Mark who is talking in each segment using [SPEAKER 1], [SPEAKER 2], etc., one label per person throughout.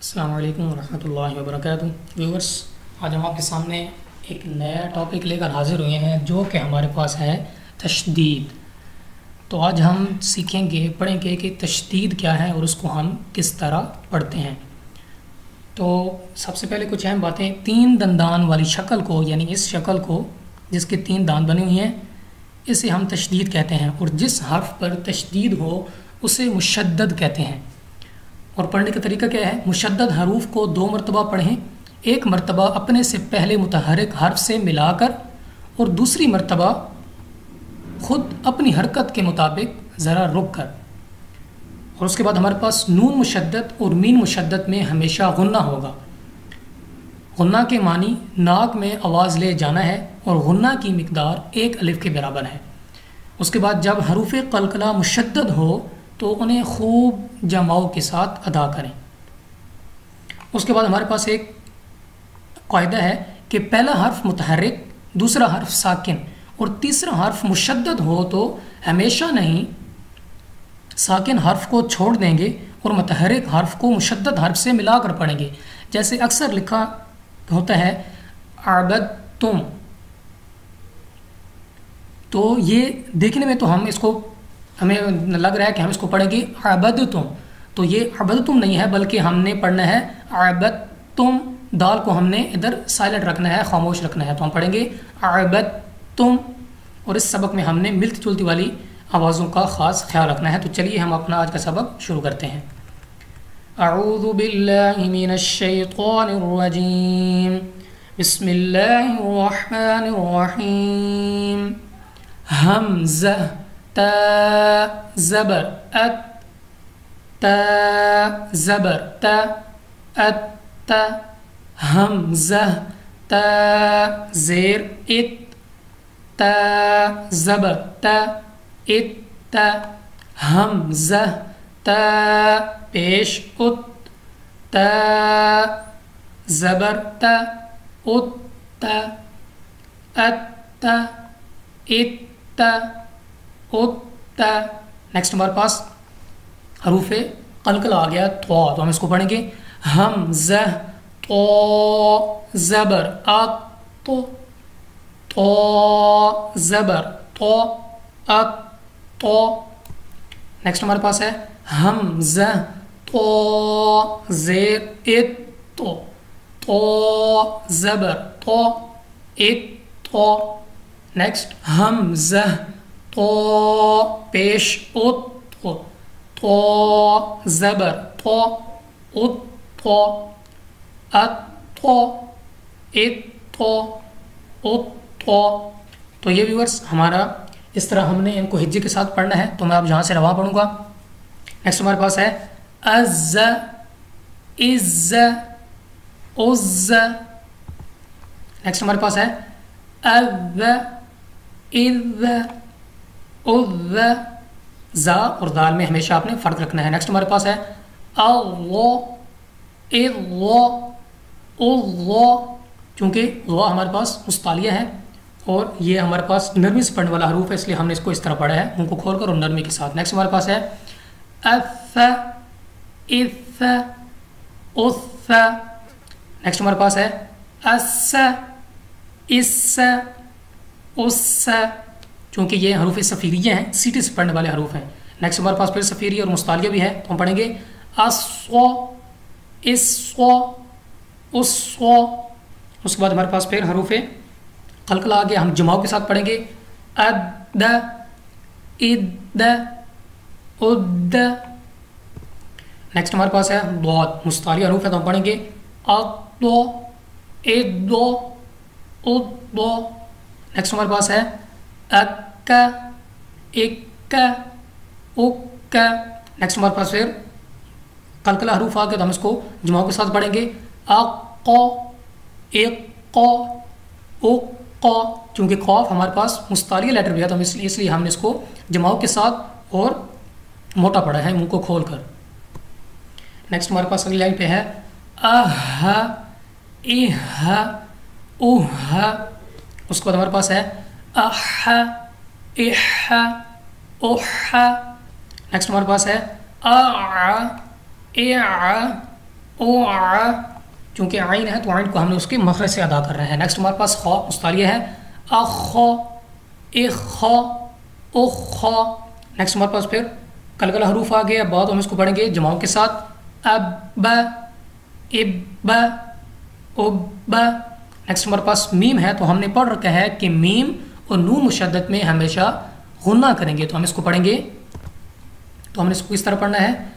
[SPEAKER 1] अस्सलाम वालेकुम रहमतुल्लाहि व बरकातुहू। व्यूअर्स, आज हम आपके सामने एक नया टॉपिक लेकर हाज़िर हुए हैं जो कि हमारे पास है तशदीद। तो आज हम सीखेंगे, पढ़ेंगे कि तशदीद क्या है और उसको हम किस तरह पढ़ते हैं। तो सबसे पहले कुछ अहम बातें, तीन दंदान वाली शक्ल को, यानी इस शक्ल को जिसके तीन दांत बने हुए हैं, इसे हम तशदीद कहते हैं। और जिस हर्फ पर तशदीद हो उसे मुशद्दद कहते हैं। और पढ़ने का तरीका क्या है? मुशद्दद हरूफ को 2 मरतबा पढ़ें, एक मरतबा अपने से पहले मुतहर्रिक हर्फ से मिलाकर और दूसरी मरतबा ख़ुद अपनी हरकत के मुताबिक ज़रा रुक कर। और उसके बाद हमारे पास नून मुशद्दद और मीन मुशद्दद में हमेशा गुन्ना होगा। गुन्ना के मानी नाक में आवाज़ ले जाना है और गुन्ना की मिकदार 1 अलिफ के बराबर है। उसके बाद जब हरूफ कलकला मुशद्दद हो तो उन्हें खूब जमाओ के साथ अदा करें। उसके बाद हमारे पास एक कायदा है कि पहला हर्फ मुतहर्रिक, दूसरा हर्फ साकिन और तीसरा हर्फ मुशद्दद हो तो हमेशा नहीं साकिन हर्फ को छोड़ देंगे और मुतहर्रिक हर्फ को मुशद्दद हर्फ से मिलाकर पढ़ेंगे। जैसे अक्सर लिखा होता है अबदतुम, तो ये देखने में तो हमें लग रहा है कि हम इसको पढ़ेंगे अबदतुम, तो ये अबदतुम नहीं है, बल्कि हमने पढ़ना है अबदतुम। दाल को हमने इधर साइलेंट रखना है, खामोश रखना है, तो हम पढ़ेंगे अबदतुम। और इस सबक में हमने मिलती जुलती वाली आवाज़ों का ख़ास ख्याल रखना है। तो चलिए हम अपना आज का सबक शुरू करते हैं। अऊज़ु बिल्लाहि मिनश शैतानिर रजीम, बिस्मिल्लाहिर रहमानिर रहीम। हमज़ा ता ज़बर अत, ता ज़बर ता अत ता। हमज़ा ता ज़ेर इत, ता ज़बर ता इत ता। हमज़ा ता पेश उत, ता ज़बर ता उत ता। अत ता इत ता उत ता। नेक्स्ट हमारे पास हरूफ कलकला आ गया तो हम इसको पढ़ेंगे हमज़ा तो ज़बर अत तो, ज़बर तो अत तो। नेक्स्ट हमारे पास है हमज़ा तो ज़ेर इत तो, ज़बर तो इत तो। नेक्स्ट हमज़ा तो पेश उत तो, ज़बर तो उत तो। अत तो इत तो उत तो ये व्यूअर्स हमारा इस तरह हमने इनको हिज्जे के साथ पढ़ना है। तो मैं अब जहाँ से रवा पढ़ूँगा। नेक्स्ट हमारे पास है अज़ इज़ उज़। नेक्स्ट हमारे पास है अज़ इज़ उज़। ज़ा और दाल में हमेशा आपने फ़र्क रखना है। नेक्स्ट हमारे पास है अल्लाह इल्लाह उल्लाह, चूँकि वा हमारे पास मुस्तालिया है और ये हमारे पास नरमी से पढ़ने वाला हरूफ है, इसलिए हमने इसको इस तरह पढ़ा है, मुंह को खोलकर और नरमी के साथ। नेक्स्ट हमारे पास है अफ़ इफ़ उफ़। नेक्स्ट हमारे पास है अस इस उस, चूँकि ये हरूफ सफ़ीरिया हैं, सीटी से पढ़ने वाले हरूफ हैं। नेक्स्ट हमारे पास फिर सफ़ीरिया और मुस्तालिया भी है, तो हम पढ़ेंगे अस्व इस्व उस्व। उसके बाद हमारे पास फिर हरूफ कलकला आ गया, हम जमाओं के साथ पढ़ेंगे अद इद उद। नेक्स्ट हमारे पास है दौद, मुस्तालिया हरूफ है, तो हम पढ़ेंगे अदो इदो उदो। नेक्स्ट हमारे पास है अक्का इक्का उक्का। नेक्स्ट हमारे पास फिर कलकला हरूफ आ गया, तो हम इसको जमाओं के साथ पढ़ेंगे अक़ो इक़ो उक़ो। चूँकि खौफ हमारे पास मुस्तालिया लेटर भी है, तो हम इसलिए हमने इसको जमाओं के साथ और मोटा पढ़ा है, मुंह को खोल कर। नेक्स्ट हमारे पास अगली लाइन पे है अह इह उह। उसके बाद हमारे पास है अह इह उह। नेक्स्ट हमारे पास है आ ए आ ओ आ, चूँकि आइन है तो आइन को हमने उसके मखरज से अदा कर रहे हैं। नेक्स्ट हमारे पास खौ मुस्तालिया है अखौ इखौ उखौ। नेक्स्ट हमारे पास फिर कलकला हरूफ आ गया, बाद हम इसको पढ़ेंगे जमाओं के साथ अब इब उब। नेक्स्ट हमारे पास मीम है, तो हमने पढ़ रखा है कि मीम और नून मुशद्दद में हमेशा गुन्ना करेंगे, तो हम इसको पढ़ेंगे, तो हमने इसको इस तरह पढ़ना है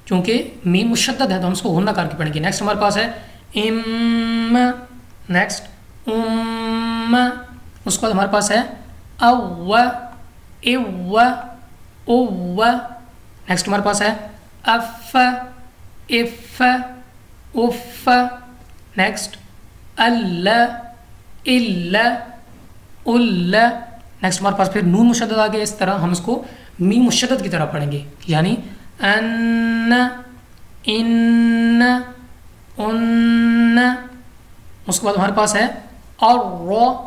[SPEAKER 1] चूँकि मीम मुशद्दद है तो हम इसको गुन्ना करके पढ़ेंगे। नेक्स्ट हमारे पास है इम, नेक्स्ट उसके बाद हमारे पास है अव इव उव। नेक्स्ट हमारे पास है अफ इफ उफ। नेक्स्ट अल्ल इल्ल उल्ल। नेक्स्ट हमारे पास फिर नून मुशद्दद आ गया, इस तरह हम इसको मीम मुशद्दद की तरह पढ़ेंगे, यानी अन्न इन उन्न। उसके बाद हमारे पास है और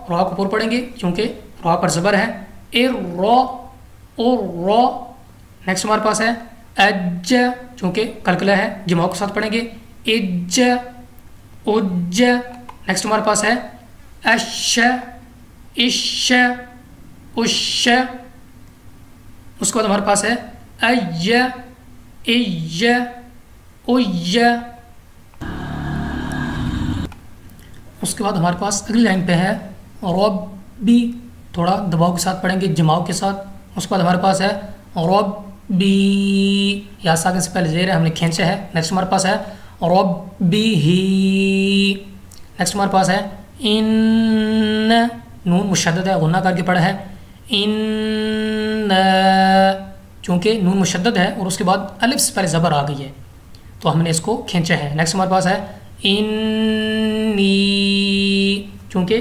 [SPEAKER 1] रॉ को पूरा पढ़ेंगे क्योंकि रॉ पर ज़बर है, एर रॉ ओ रॉ। नेक्स्ट हमारे पास है अज, चूँकि कलकला है जमाओं के साथ पढ़ेंगे इज उज। नेक्स्ट हमारे पास है अश इश उश। उसके बाद हमारे पास है अय इय उय। उसके बाद हमारे पास अगली लाइन पे है रब्बी, थोड़ा दबाव के साथ पढ़ेंगे जमाओं के साथ। उसके बाद हमारे पास है रब्बी, या साकिन से पहले ज़ेर है हमने खींचा है। नेक्स्ट हमारे पास है रब्बिही। नेक्स्ट हमारे पास है इन, नून मुशद्दद है गुन्ना करके पढ़ा है इन, चूँकि नून मुशद्दद है और उसके बाद अलिफ से पहले ज़बर आ गई है तो हमने इसको खींचा है। नेक्स्ट हमारे पास है इन्नी, चूँकि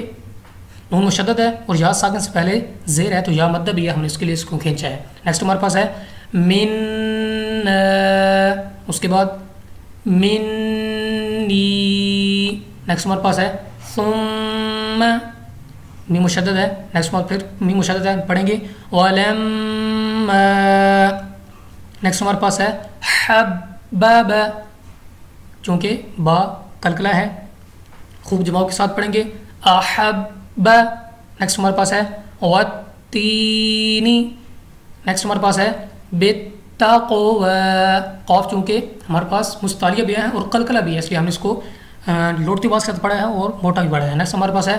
[SPEAKER 1] नून मुशद्दद है और या साकिन से पहले ज़ेर है तो या मद्द भी है, हमने इसके लिए इसको खींचा है। नेक्स्ट हमारे पास है मिन, उसके बाद मिन्नी। नेक्स्ट हमारे पास है सुम्मा, मीम मुशद्दद है। नेक्स्ट हमारे फिर मीम मुशद्दद है पढ़ेंगे वलम्मा। नेक्स्ट हमारे पास है हब्बाब, चूँकि बा कलकला है खूब जमाओं के साथ पढ़ेंगे अहब्बा। नेक्स्ट हमारे पास है वत्तीनी। नेक्स्ट हमारे पास है बित्तक़वा, क़ाफ चूँकि हमारे पास मुस्तालिया भी है और कलकला भी है इसलिए हमने इसको लौटती आवाज़ के साथ पढ़ा है और मोटा भी पढ़ा है। नेक्स्ट हमारे पास है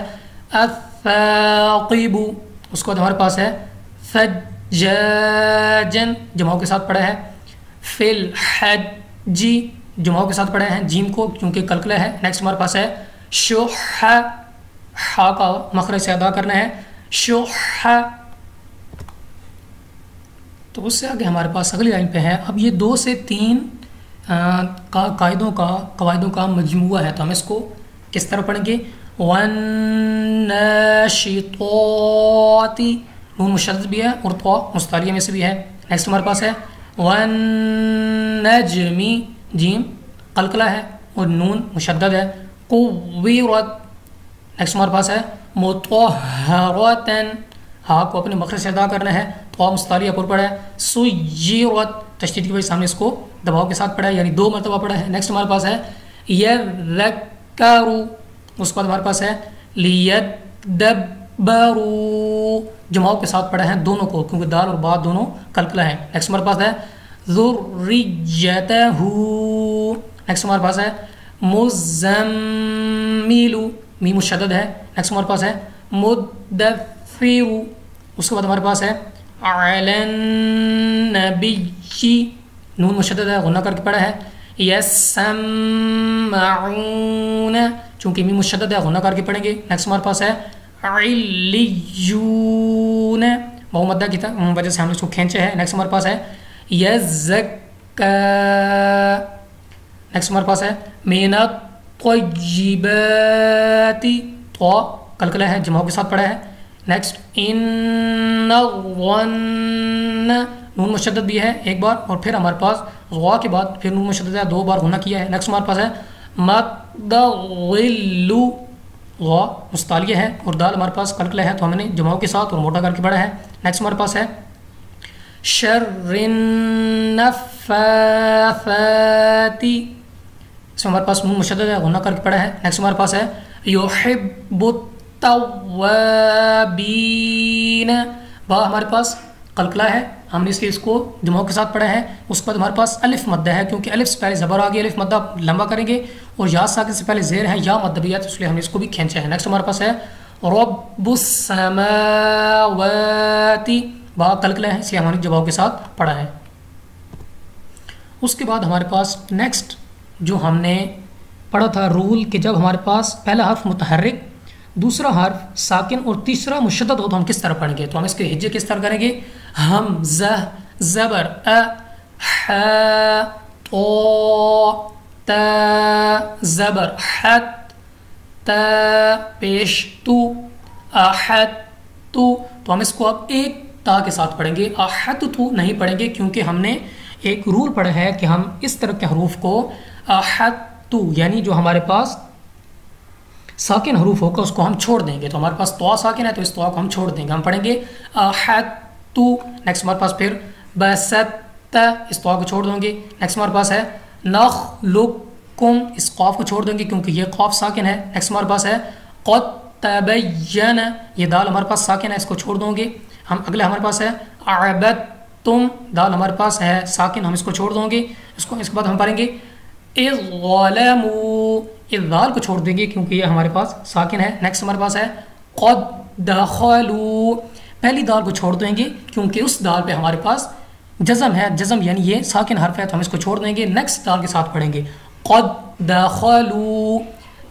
[SPEAKER 1] अफ़ाक़िबु। उसके बाद हमारे पास है फ़ज्जाजन, जमाओं के साथ पढ़ा है फ़िल हज्जी, जमाओं के साथ पढ़े हैं जीम को क्योंकि कलकला है। नेक्स्ट हमारे पास है शुह, हा का मखरज से अदा करना है शुह। तो उससे आगे हमारे पास अगली लाइन पे है, अब ये 2 से 3 कायदों का मजमुआ है, तो हम इसको किस तरह पढ़ेंगे वन्नशिताति, नून मुशद्दद भी है और तो मुस्तालिया में से भी है। नेक्स्ट हमारे पास है वन्नजमी, जीम कलकला है और नून मुशद्दद है कुव्विरत। नेक्स्ट हमारे पास है मुतहहरतन, हा को अपने मखरज से अदा करना है, तो मुस्तालिया पर पढ़ा है सुय्यिरत, तशदीद की वजह से हमने इसको दबाव के साथ पढ़ा है यानी 2 मरतबा पढ़ा है। नेक्स्ट हमारे पास है यज़क्करु, उसके बाद हमारे पास है लियदब्बरू, जमाओं के साथ पढ़ा है दोनों को क्योंकि दाल और बात दोनों कलकला है। नेक्स्ट हमारे पास है ज़ुर्रियतहू। नेक्स्ट हमारे पास है मुज़म्मिलु, मीम मुशद्दद है। नेक्स्ट हमारे पास है मुद्दफ़िरु। उसके बाद हमारे पास है अलन नबिय्यी, नून मुशद्दद है गुन्ना करके पढ़ा है यस्मऊन, चूँकि मीम मुशद्दद है गुन्ना करके पढ़ेंगे। नेक्स्ट हमारे पास है इल्लियून, बहुमद्दा की वजह से हमने इसको खींचे है। नेक्स्ट हमारे पास है यज़क्का। नेक्स्ट हमारे पास है मिनत तय्यिबाति, तो कलकला है जमाओं के साथ पढ़ा है। नेक्स्ट इन्नज़न्न, नून मुशद्दद भी है एक बार और फिर हमारे पास ग़ा के बाद फिर नून मुशद्दद है 2 बार गुन्ना किया है। नेक्स्ट हमारे पास है मद्दग़िल्लु, ग़ा मुस्तालिया है और दाल हमारे पास कलकला है तो हमने जमाओं के साथ और मोटा करके पढ़ा है। नेक्स्ट हमारे पास है शर्रिन्नफ़ कफ़ाफ़ाती, इसमें हमारे पास नून मुशद्दद है, गुन्ना करके पड़ा है। नेक्स्ट हमारे पास है युहिब्बुत्तव्वाबीन, बा हमारे पास कलकला है, हमने इसलिए इसको जमाओं के साथ पढ़ा है। उसके बाद हमारे पास अलिफ मद्दा है, क्योंकि अलिफ से पहले ज़बर आ गई, अलिफ मद्दा लंबा करेंगे, और या साकिन से पहले ज़ेर है, या मद्दा भी है, तो इसलिए हमने इसको भी खींचा है। नेक्स्ट हमारे पास है रब्बुस्समावाती, बा कलकला है, इसलिए हमारे जवाब के साथ पढ़ा है। उसके बाद हमारे पास नेक्स्ट जो हमने पढ़ा था रूल कि जब हमारे पास पहला हर्फ मुतहर्रिक, दूसरा हर्फ साकिन और तीसरा मुशद्दद हो तो हम किस तरह पढ़ेंगे। तो हम इसके हिज्जे किस तरह करेंगे, हम ज़बर अ, ह, तो, त, ज़बर हत, त, पेश तु, अहत तु, तो हम इसको अब एक ता के साथ पढ़ेंगे, अहत तु नहीं पढ़ेंगे, क्योंकि हमने एक रूल पढ़ा है कि हम इस तरह के हरूफ को अहत तु, यानी जो हमारे पास साकिन हरूफ होगा उसको हम छोड़ देंगे। तो हमारे पास तो साकिन है तो इस तो को हम छोड़ देंगे, हम पढ़ेंगे अहतु। नेक्स्ट हमारे पास फिर बसत, इस तो को छोड़ देंगे। नेक्स्ट हमारे पास है नखलुकुम, इस कौफ को छोड़ देंगे क्योंकि ये कौफ साकिन है। नेक्स्ट हमारे पास है क़द तबय्यन, ये दाल हमारे पास साकिन है, इसको छोड़ देंगे हम। अगले हमारे पास है अबदतुम, दाल हमारे पास है साकिन, हम इसको छोड़ देंगे। इसके बाद हम पढ़ेंगे इज़्ज़लमू, इस दाल को छोड़ देंगे क्योंकि ये हमारे पास साकिन है। नेक्स्ट हमारे पास है क़द दखलू, पहली दाल को छोड़ देंगे क्योंकि उस दाल पे हमारे पास जज़म है, जज़म यानी ये साकिन हर्फ है, तो हम इसको छोड़ देंगे। नेक्स्ट दाल के साथ पढ़ेंगे क़द दखलू,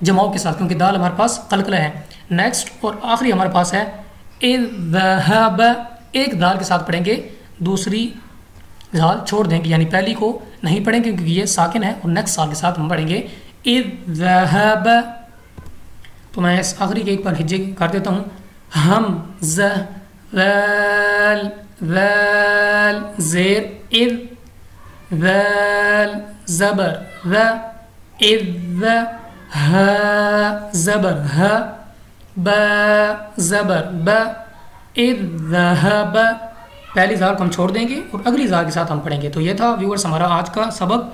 [SPEAKER 1] जमाओं के साथ, क्योंकि दाल हमारे पास कलकला है। नेक्स्ट और आखिरी हमारे पास है इज़्ज़हब, एक दाल के साथ पढ़ेंगे, दूसरी दाल छोड़ देंगे, यानी पहली को नहीं पढ़ेंगे क्योंकि ये साकिन है, और नेक्स्ट दाल के साथ हम पढ़ेंगे इज़्ज़हब। तो मैं इस आखिरी के एक बार हिज्जे कर देता हूँ, हम ज़ल वैल ज़ेर इज़, वैल ज़बर व, इज़ ह ज़बर ह, ब ज़बर ब, इज़्ज़हब, पहली ज़ाल को हम छोड़ देंगे और अगली ज़ाल के साथ हम पढ़ेंगे। तो ये था व्यूअर्स हमारा आज का सबक,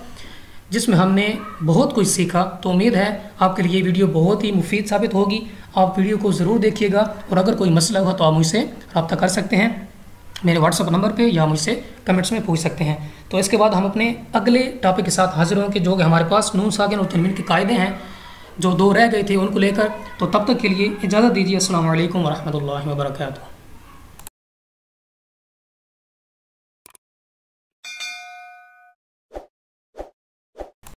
[SPEAKER 1] जिसमें हमने बहुत कुछ सीखा। तो उम्मीद है आपके लिए ये वीडियो बहुत ही मुफीद साबित होगी। आप वीडियो को ज़रूर देखिएगा, और अगर कोई मसला हो तो आप मुझसे रब्ता कर सकते हैं मेरे व्हाट्सअप नंबर पे, या मुझसे कमेंट्स में पूछ सकते हैं। तो इसके बाद हम अपने अगले टॉपिक के साथ हाजिर होंगे, जो कि हमारे पास नून साकिन और तनवीन के कायदे हैं जो 2 रह गए थे उनको लेकर। तो तब तक के लिए इजाज़त दीजिए। अस्सलामु अलैकुम व रहमतुल्लाहि व बरकातुहू।